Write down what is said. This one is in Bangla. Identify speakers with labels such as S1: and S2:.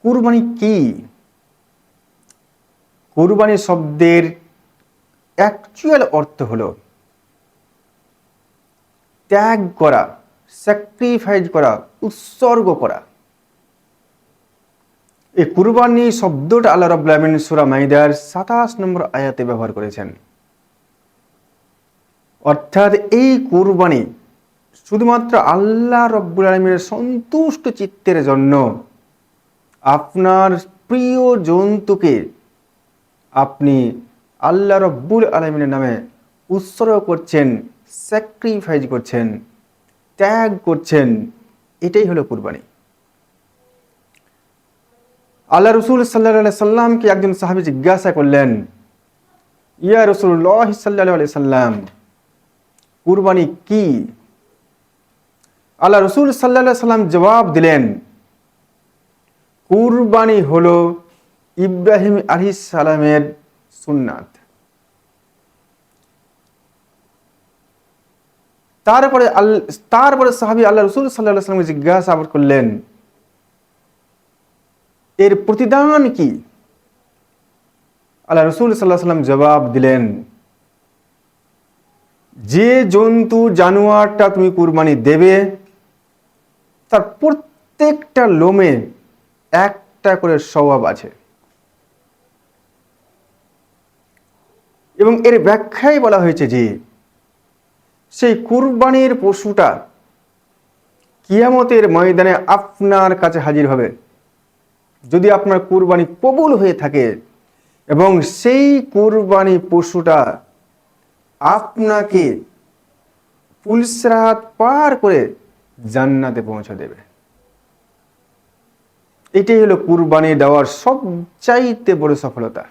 S1: কুরবানি কি? কুরবানি শব্দের অ্যাকচুয়াল অর্থ হলো ত্যাগ করা, স্যাক্রিফাইস করা, উৎসর্গ করা। এই কুরবানি শব্দটা আল্লাহ রাব্বুল আলামিন সূরা মাইদার ২৭ নম্বর আয়াতে ব্যবহার করেছেন। অর্থাৎ এই কুরবানি শুধুমাত্র আল্লাহ রাব্বুল আলামিনের সন্তুষ্ট চিত্তের জন্য আপনার প্রিয় জন্তুকে আপনি আল্লাহ রাব্বুল আলামিনের নামে উৎসর্গ করছেন, স্যাক্রিফাইস করছেন, ত্যাগ করছেন। এটাই হলো কুরবানি। আল্লাহ রসুল সাল্লাল্লাহু আলাইহি সাল্লামকে একজন সাহাবী জিজ্ঞাসা করলেন, ইয়া রাসূলুল্লাহ সাল্লাল্লাহু আলাইহি সাল্লাম, কুরবানি কি? আল্লাহ রসুল সাল্লাল্লাহু আলাইহি সাল্লাম জবাব দিলেন, কুরবানি হলো ইব্রাহিম আলাইহিস সালামের সুন্নাত। তারপরে সাহাবী আল্লাহ রসুল সাল্লাল্লাহু আলাইহি সাল্লামকে জিজ্ঞাসা করলেন, এর প্রতিদান কি? আল্লাহ রসুল সাল্লাল্লাহু আলাইহি সাল্লাম জবাব দিলেন, যে জন্তু জানোয়ারটা তুমি কুরবানি দেবে তার প্রত্যেকটা লোমে একটা করে সওয়াব আছে। এবং এর ব্যাখ্যায় বলা হয়েছে যে সেই কুরবানির পশুটা কিয়ামতের ময়দানে আপনার কাছে হাজির হবে। যদি আপনার কুরবানি কবুল হয়ে থাকে এবং সেই কুরবানি পশুটা আপনাকে পুলসিরাত পার করে জান্নাতে পৌঁছে দেবে। এটাই হলো কুরবানি দেওয়ার সবচাইতে বড় সফলতা।